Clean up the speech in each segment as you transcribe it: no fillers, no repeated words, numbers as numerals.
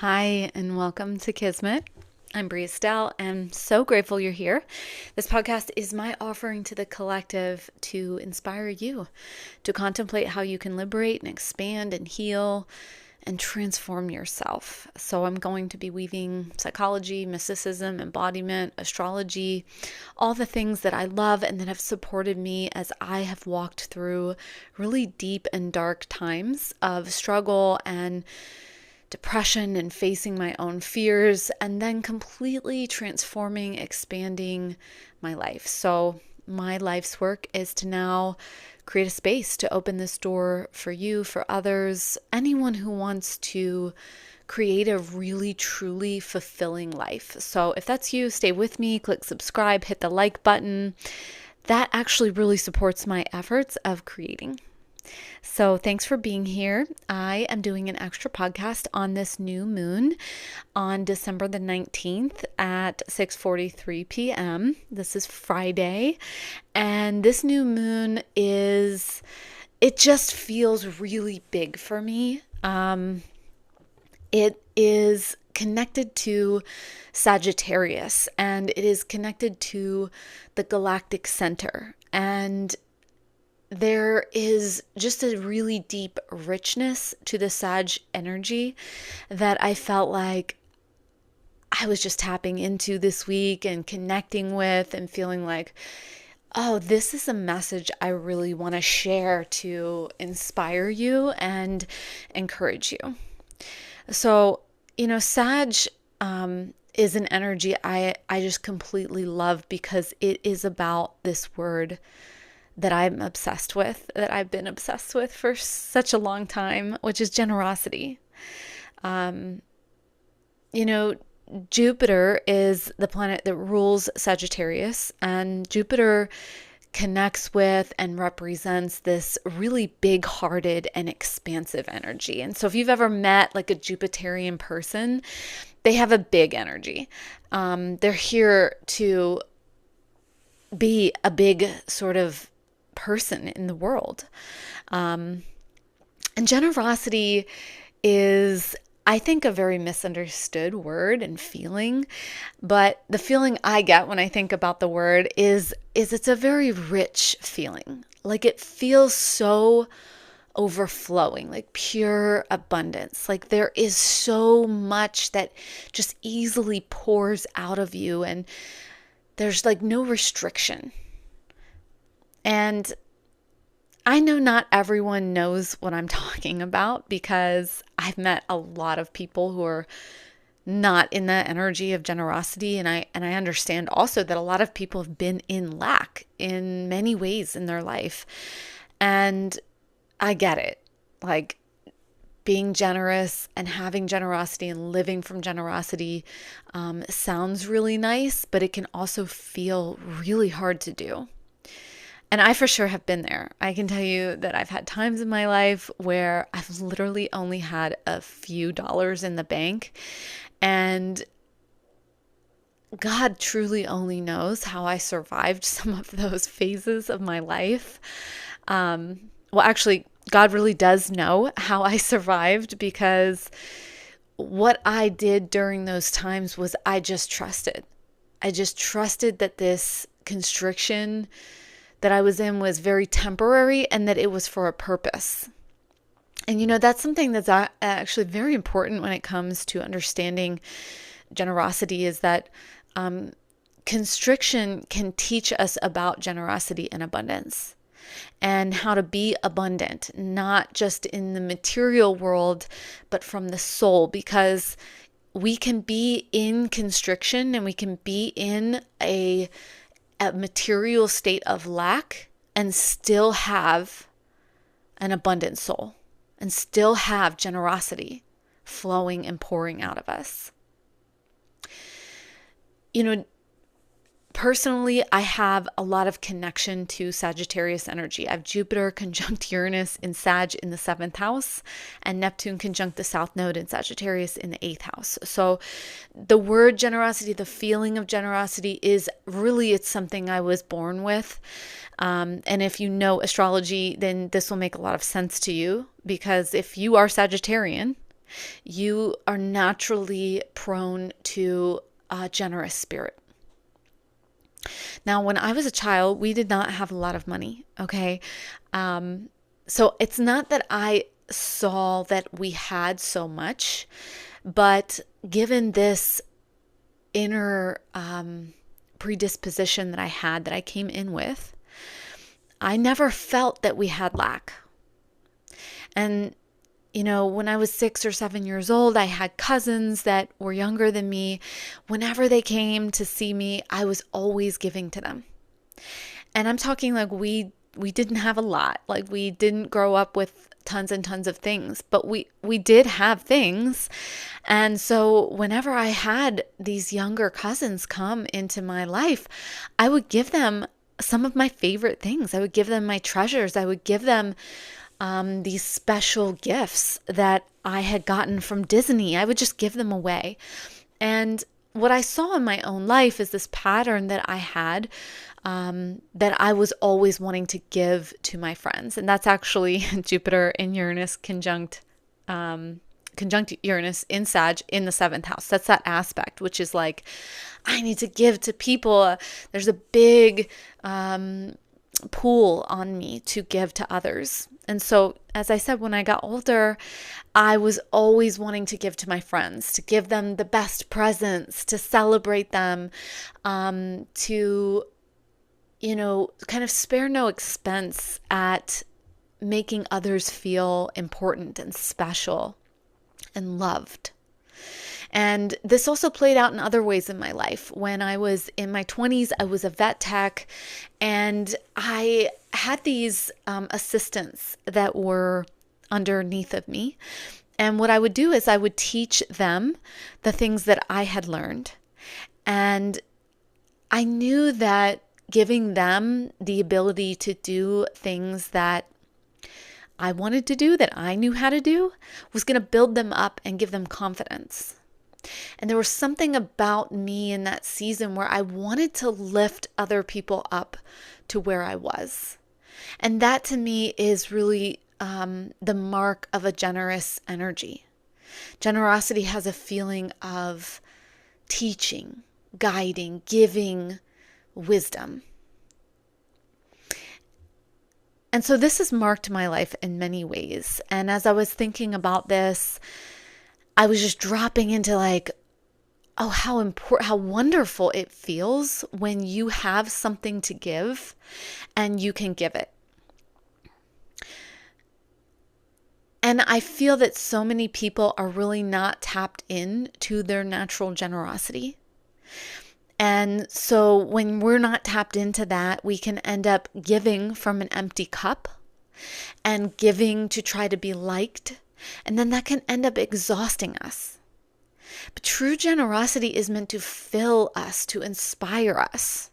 Hi, and welcome to Kismet. I'm Bria Stell, and so grateful you're here. This podcast is my offering to the collective to inspire you to contemplate how you can liberate and expand and heal and transform yourself. So I'm going to be weaving psychology, mysticism, embodiment, astrology, all the things that I love and that have supported me as I have walked through really deep and dark times of struggle and depression and facing my own fears, and then completely transforming, expanding my life. So my life's work is to now create a space to open this door for you, for others, anyone who wants to create a really, truly fulfilling life. So if that's you, stay with me, click subscribe, hit the like button. That actually really supports my efforts of creating. So thanks for being here. I am doing an extra podcast on this new moon on December the 19th at 6:43 p.m. This is Friday. And this new moon it just feels really big for me. It is connected to Sagittarius, and it is connected to the galactic center. And there is just a really deep richness to the Sag energy that I felt like I was just tapping into this week and connecting with and feeling like, oh, this is a message I really want to share to inspire you and encourage you. So, Sag is an energy I just completely love because it is about this word that I'm obsessed with, that I've been obsessed with for such a long time, which is generosity. Jupiter is the planet that rules Sagittarius, and Jupiter connects with and represents this really big-hearted and expansive energy. And so if you've ever met like a Jupiterian person, they have a big energy. They're here to be a big sort of person in the world. And generosity is, I think, a very misunderstood word and feeling, but the feeling I get when I think about the word is it's a very rich feeling. Like it feels so overflowing, like pure abundance. Like there is so much that just easily pours out of you, and there's like no restriction. And I know not everyone knows what I'm talking about because I've met a lot of people who are not in the energy of generosity. And I understand also that a lot of people have been in lack in many ways in their life. And I get it. Like being generous and having generosity and living from generosity sounds really nice, but it can also feel really hard to do. And I for sure have been there. I can tell you that I've had times in my life where I've literally only had a few dollars in the bank. And God truly only knows how I survived some of those phases of my life. Actually, God really does know how I survived, because what I did during those times was I just trusted. I just trusted that this constriction that I was in was very temporary and that it was for a purpose. And that's something that's actually very important when it comes to understanding generosity, is that constriction can teach us about generosity and abundance and how to be abundant, not just in the material world, but from the soul, because we can be in constriction and we can be in a material state of lack and still have an abundant soul and still have generosity flowing and pouring out of us. Personally, I have a lot of connection to Sagittarius energy. I have Jupiter conjunct Uranus in Sag in the 7th house and Neptune conjunct the South Node in Sagittarius in the 8th house. So the word generosity, the feeling of generosity it's something I was born with. And if you know astrology, then this will make a lot of sense to you, because if you are Sagittarian, You are naturally prone to a generous spirit. Now, when I was a child, we did not have a lot of money, okay? So it's not that I saw that we had so much, but given this inner predisposition that I had, that I came in with, I never felt that we had lack. And when I was 6 or 7 years old, I had cousins that were younger than me. Whenever they came to see me, I was always giving to them. And I'm talking like we didn't have a lot. Like, we didn't grow up with tons and tons of things, but we did have things. And so whenever I had these younger cousins come into my life, I would give them some of my favorite things. I would give them my treasures. I would give them these special gifts that I had gotten from Disney. I would just give them away. And what I saw in my own life is this pattern that I had, that I was always wanting to give to my friends. And that's actually Jupiter in Uranus conjunct Uranus in Sag in the 7th house. That's that aspect, which is like, I need to give to people. There's a big pull on me to give to others. And so, as I said, when I got older, I was always wanting to give to my friends, to give them the best presents, to celebrate them, to, kind of spare no expense at making others feel important and special and loved. And this also played out in other ways in my life. When I was in my 20s, I was a vet tech, and I had these assistants that were underneath of me. And what I would do is I would teach them the things that I had learned. And I knew that giving them the ability to do things that I wanted to do, that I knew how to do, was going to build them up and give them confidence. And there was something about me in that season where I wanted to lift other people up to where I was. And that to me is really the mark of a generous energy. Generosity has a feeling of teaching, guiding, giving wisdom. And so this has marked my life in many ways. And as I was thinking about this, I was just dropping into like, oh, how wonderful it feels when you have something to give and you can give it. And I feel that so many people are really not tapped in to their natural generosity. And so when we're not tapped into that, we can end up giving from an empty cup and giving to try to be liked. And then that can end up exhausting us. But true generosity is meant to fill us, to inspire us.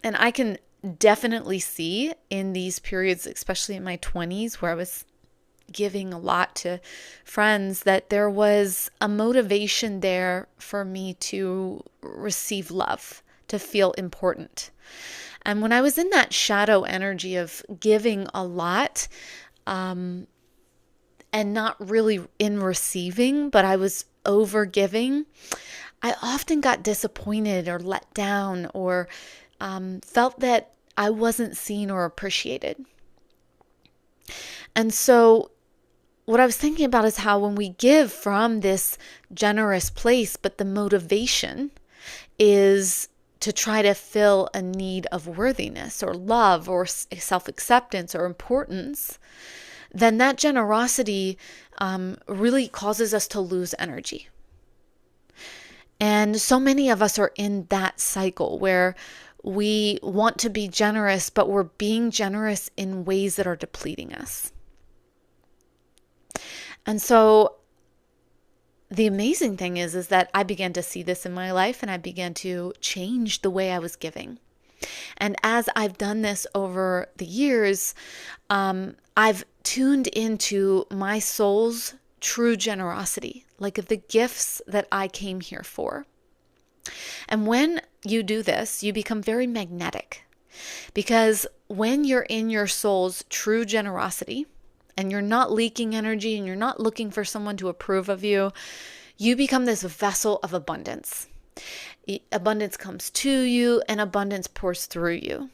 And I can definitely see in these periods, especially in my 20s, where I was giving a lot to friends, that there was a motivation there for me to receive love, to feel important. And when I was in that shadow energy of giving a lot, and not really in receiving, but I was over giving, I often got disappointed or let down or felt that I wasn't seen or appreciated. And so what I was thinking about is how when we give from this generous place, but the motivation is to try to fill a need of worthiness or love or self-acceptance or importance, then that generosity really causes us to lose energy. And so many of us are in that cycle where we want to be generous, but we're being generous in ways that are depleting us. And so the amazing thing is that I began to see this in my life, and I began to change the way I was giving. And as I've done this over the years, I've tuned into my soul's true generosity, like the gifts that I came here for. And when you do this, you become very magnetic, because when you're in your soul's true generosity and you're not leaking energy and you're not looking for someone to approve of you, you become this vessel of abundance. Abundance comes to you and abundance pours through you.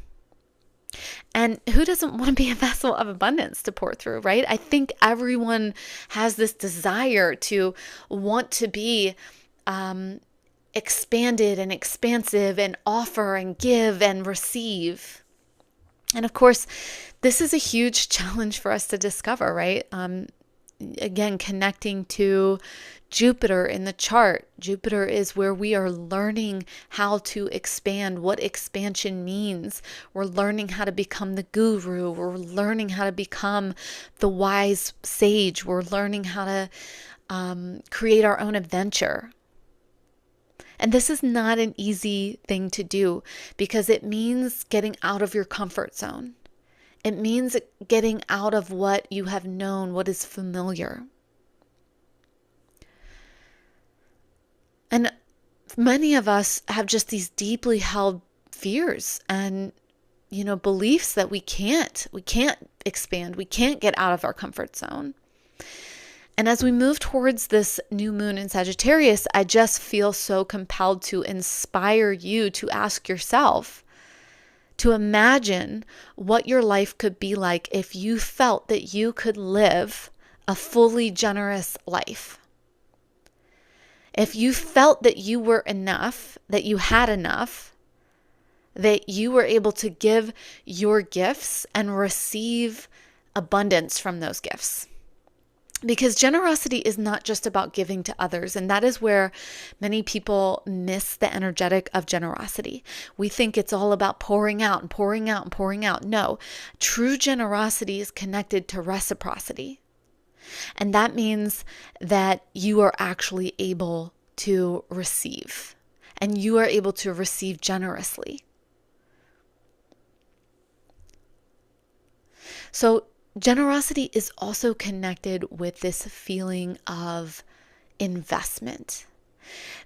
And who doesn't want to be a vessel of abundance to pour through, right? I think everyone has this desire to want to be expanded and expansive and offer and give and receive. And of course, this is a huge challenge for us to discover, right? Again, connecting to Jupiter in the chart. Jupiter is where we are learning how to expand, what expansion means. We're learning how to become the guru. We're learning how to become the wise sage. We're learning how to create our own adventure. And this is not an easy thing to do because it means getting out of your comfort zone. It means getting out of what you have known, what is familiar. And many of us have just these deeply held fears and, beliefs that we can't expand, we can't get out of our comfort zone. And as we move towards this new moon in Sagittarius, I just feel so compelled to inspire you to ask yourself, to imagine what your life could be like if you felt that you could live a fully generous life. If you felt that you were enough, that you had enough, that you were able to give your gifts and receive abundance from those gifts. Because generosity is not just about giving to others, and that is where many people miss the energetic of generosity. We think it's all about pouring out and pouring out and pouring out. No, true generosity is connected to reciprocity. And that means that you are actually able to receive, and you are able to receive generously. So generosity is also connected with this feeling of investment.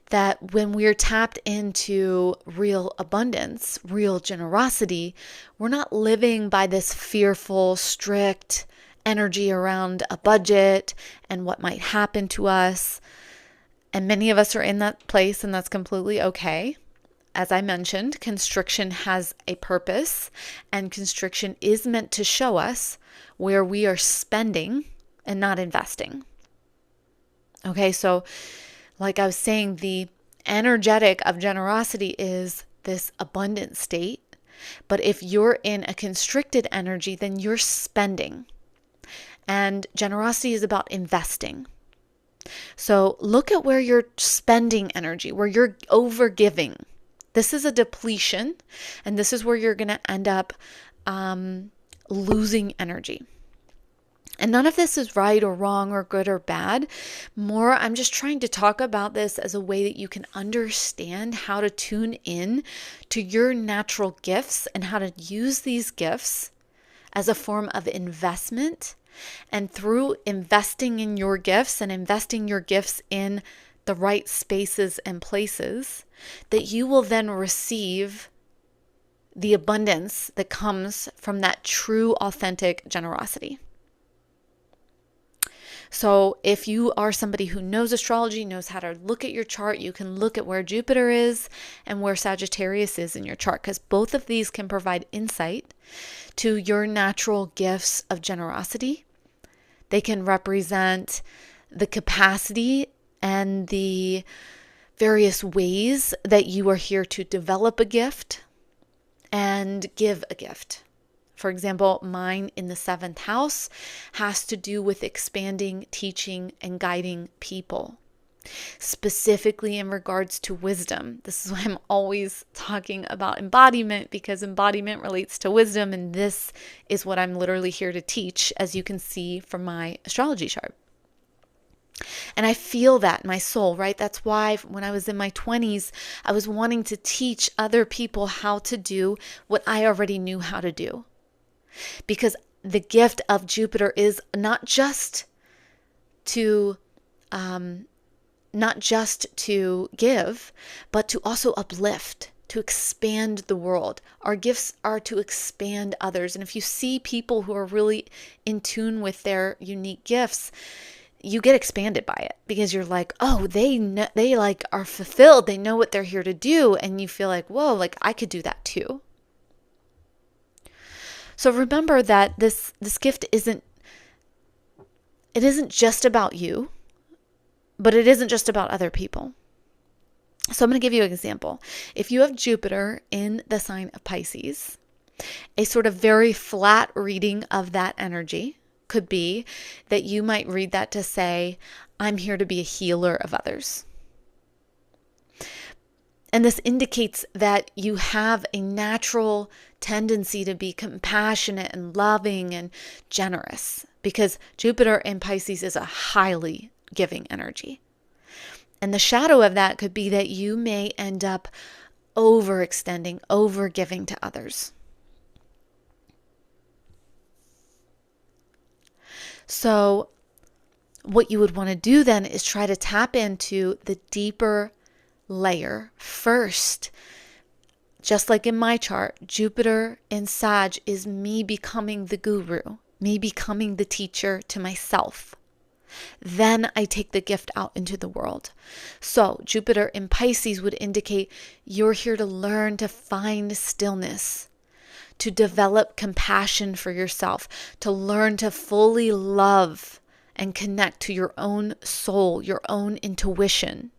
That when we're tapped into real abundance, real generosity, we're not living by this fearful, strict energy around a budget and what might happen to us. And many of us are in that place, and that's completely okay. As I mentioned, constriction has a purpose, and constriction is meant to show us where we are spending and not investing. Okay, so like I was saying, the energetic of generosity is this abundant state. But if you're in a constricted energy, then you're spending. And generosity is about investing. So look at where you're spending energy, where you're overgiving. This is a depletion, and this is where you're going to end up losing energy. And none of this is right or wrong or good or bad. More, I'm just trying to talk about this as a way that you can understand how to tune in to your natural gifts and how to use these gifts as a form of investment. And through investing in your gifts and investing your gifts in the right spaces and places, that you will then receive the abundance that comes from that true, authentic generosity. So if you are somebody who knows astrology, knows how to look at your chart, you can look at where Jupiter is and where Sagittarius is in your chart, because both of these can provide insight to your natural gifts of generosity. They can represent the capacity and the various ways that you are here to develop a gift and give a gift. For example, mine in the 7th house has to do with expanding, teaching, and guiding people, specifically in regards to wisdom. This is why I'm always talking about embodiment, because embodiment relates to wisdom, and this is what I'm literally here to teach, as you can see from my astrology chart. And I feel that in my soul, right? That's why when I was in my 20s, I was wanting to teach other people how to do what I already knew how to do. Because the gift of Jupiter is not just to give, but to also uplift, to expand the world. Our gifts are to expand others. And if you see people who are really in tune with their unique gifts, you get expanded by it because you're like, oh, they like are fulfilled. They know what they're here to do. And you feel like, whoa, like I could do that too. So remember that this gift isn't just about you, but it isn't just about other people. So I'm going to give you an example. If you have Jupiter in the sign of Pisces, a sort of very flat reading of that energy could be that you might read that to say, I'm here to be a healer of others. And this indicates that you have a natural tendency to be compassionate and loving and generous, because Jupiter in Pisces is a highly giving energy. And the shadow of that could be that you may end up overextending, overgiving to others. So what you would want to do then is try to tap into the deeper layer first. Just like in my chart, Jupiter in Sag is me becoming the guru, me becoming the teacher to myself. Then I take the gift out into the world. So Jupiter in Pisces would indicate you're here to learn to find stillness, to develop compassion for yourself, to learn to fully love and connect to your own soul, your own intuition,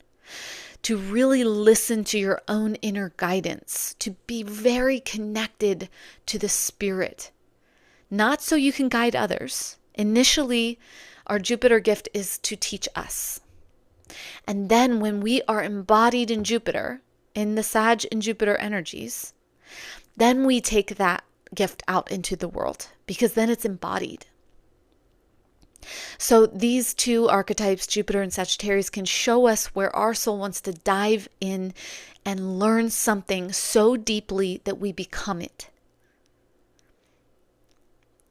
to really listen to your own inner guidance, to be very connected to the spirit, not so you can guide others. Initially, our Jupiter gift is to teach us. And then when we are embodied in Jupiter, in the Sag and Jupiter energies, then we take that gift out into the world because then it's embodied. So these two archetypes, Jupiter and Sagittarius, can show us where our soul wants to dive in and learn something so deeply that we become it.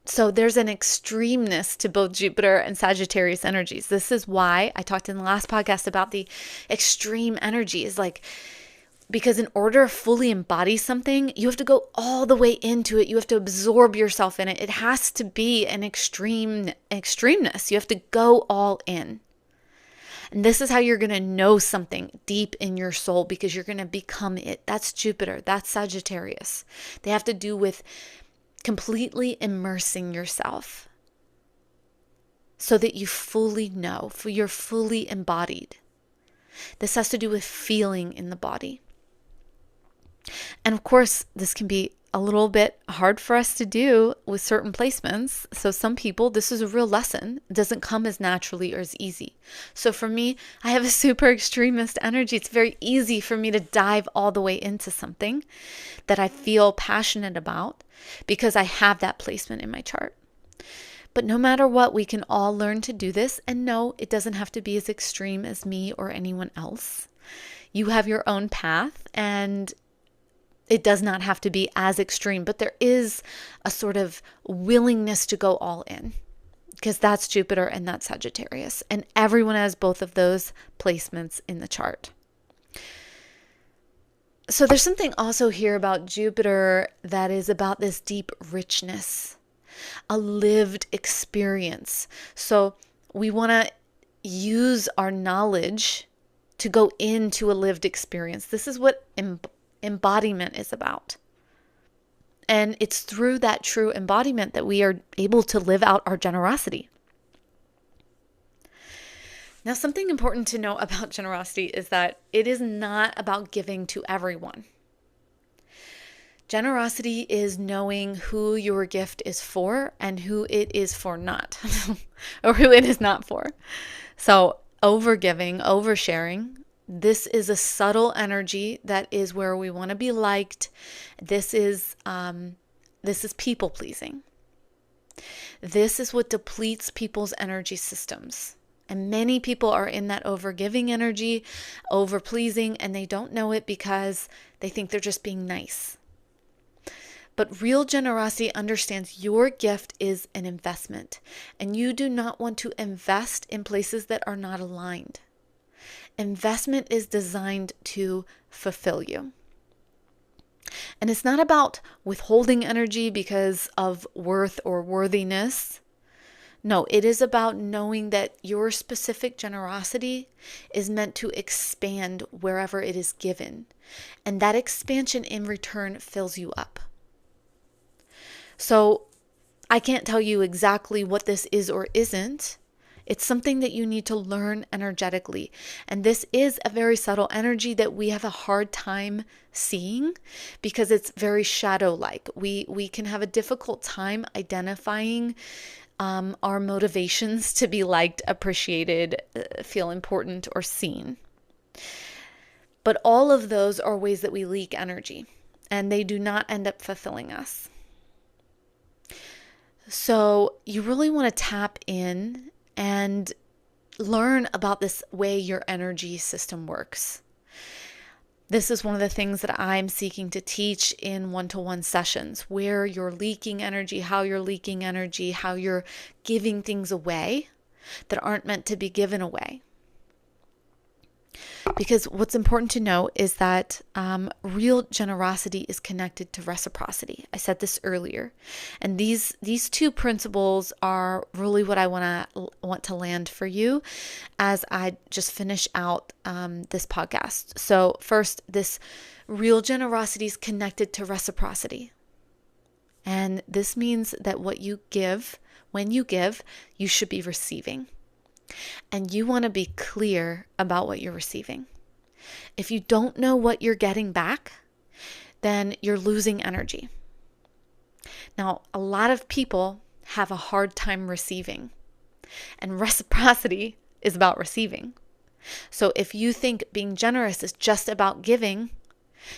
So there's an extremeness to both Jupiter and Sagittarius energies. This is why I talked in the last podcast about the extreme energies, because in order to fully embody something, you have to go all the way into it. You have to absorb yourself in it. It has to be an extremeness. You have to go all in. And this is how you're going to know something deep in your soul, because you're going to become it. That's Jupiter. That's Sagittarius. They have to do with completely immersing yourself so that you fully know, you're fully embodied. This has to do with feeling in the body. And of course, this can be a little bit hard for us to do with certain placements. So some people, this is a real lesson. It doesn't come as naturally or as easy. So for me, I have a super extremist energy. It's very easy for me to dive all the way into something that I feel passionate about because I have that placement in my chart. But no matter what, we can all learn to do this. And no, it doesn't have to be as extreme as me or anyone else. You have your own path, and it does not have to be as extreme, but there is a sort of willingness to go all in, because that's Jupiter and that's Sagittarius. And everyone has both of those placements in the chart. So there's something also here about Jupiter that is about this deep richness, a lived experience. So we want to use our knowledge to go into a lived experience. This is what embodiment is about. And it's through that true embodiment that we are able to live out our generosity. Now, something important to know about generosity is that it is not about giving to everyone. Generosity is knowing who your gift is for and who it is for not, or who it is not for. So overgiving, oversharing, this is a subtle energy that is where we want to be liked. This is people pleasing. This is what depletes people's energy systems. And many people are in that overgiving energy, over pleasing, and they don't know it because they think they're just being nice. But real generosity understands your gift is an investment, and you do not want to invest in places that are not aligned. Investment is designed to fulfill you. And it's not about withholding energy because of worth or worthiness. No, it is about knowing that your specific generosity is meant to expand wherever it is given. And that expansion in return fills you up. So I can't tell you exactly what this is or isn't. It's something that you need to learn energetically. And this is a very subtle energy that we have a hard time seeing because it's very shadow-like. We can have a difficult time identifying our motivations to be liked, appreciated, feel important, or seen. But all of those are ways that we leak energy, and they do not end up fulfilling us. So you really want to tap in and learn about this way your energy system works. This is one of the things that I'm seeking to teach in one-to-one sessions, where you're leaking energy, how you're leaking energy, how you're giving things away that aren't meant to be given away. Because what's important to know is that real generosity is connected to reciprocity. I said this earlier. And these two principles are really what I want to land for you as I just finish out this podcast. So first, this real generosity is connected to reciprocity. And this means that what you give, when you give, you should be receiving. And you want to be clear about what you're receiving. If you don't know what you're getting back, then you're losing energy. Now, a lot of people have a hard time receiving, and reciprocity is about receiving. So if you think being generous is just about giving,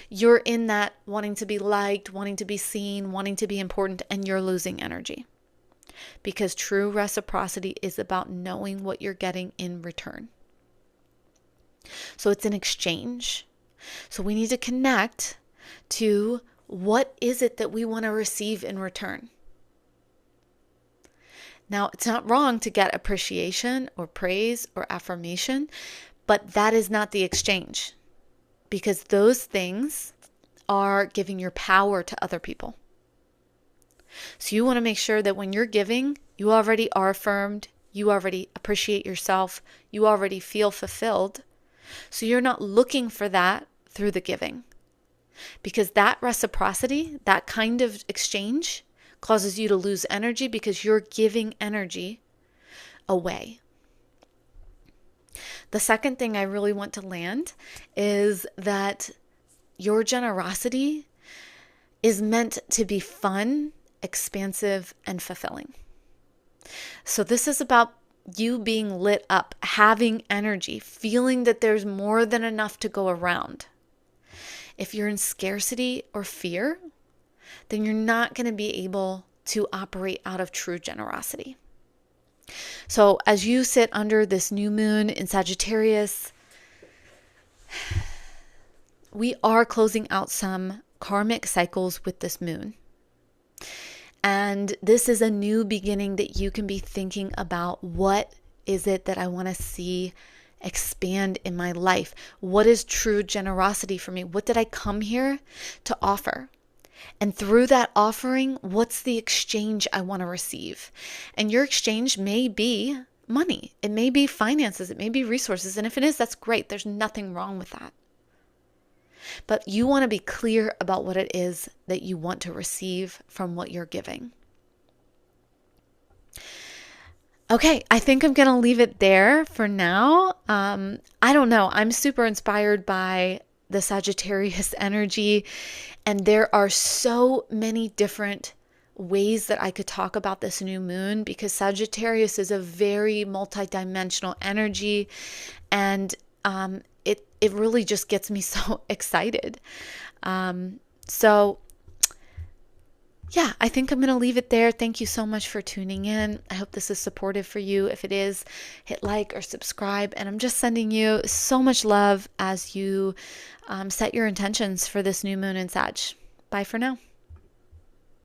you're in that wanting to be liked, wanting to be seen, wanting to be important, and you're losing energy. Because true reciprocity is about knowing what you're getting in return. So it's an exchange. So we need to connect to what is it that we want to receive in return. Now, it's not wrong to get appreciation or praise or affirmation, but that is not the exchange, because those things are giving your power to other people. So you want to make sure that when you're giving, you already are affirmed, you already appreciate yourself, you already feel fulfilled. So you're not looking for that through the giving. Because that reciprocity, that kind of exchange, causes you to lose energy because you're giving energy away. The second thing I really want to land is that your generosity is meant to be fun, expansive, and fulfilling. So this is about you being lit up, having energy, feeling that there's more than enough to go around. If you're in scarcity or fear, then you're not going to be able to operate out of true generosity. So as you sit under this new moon in Sagittarius, we are closing out some karmic cycles with this moon. And this is a new beginning that you can be thinking about. What is it that I want to see expand in my life? What is true generosity for me? What did I come here to offer? And through that offering, what's the exchange I want to receive? And your exchange may be money. It may be finances. It may be resources. And if it is, that's great. There's nothing wrong with that. But you want to be clear about what it is that you want to receive from what you're giving. Okay, I think I'm going to leave it there for now. I don't know. I'm super inspired by the Sagittarius energy, and there are so many different ways that I could talk about this new moon, because Sagittarius is a very multidimensional energy, and it really just gets me so excited. So yeah, I think I'm going to leave it there. Thank you so much for tuning in. I hope this is supportive for you. If it is, hit like or subscribe. And I'm just sending you so much love as you set your intentions for this new moon in Sag. Bye for now.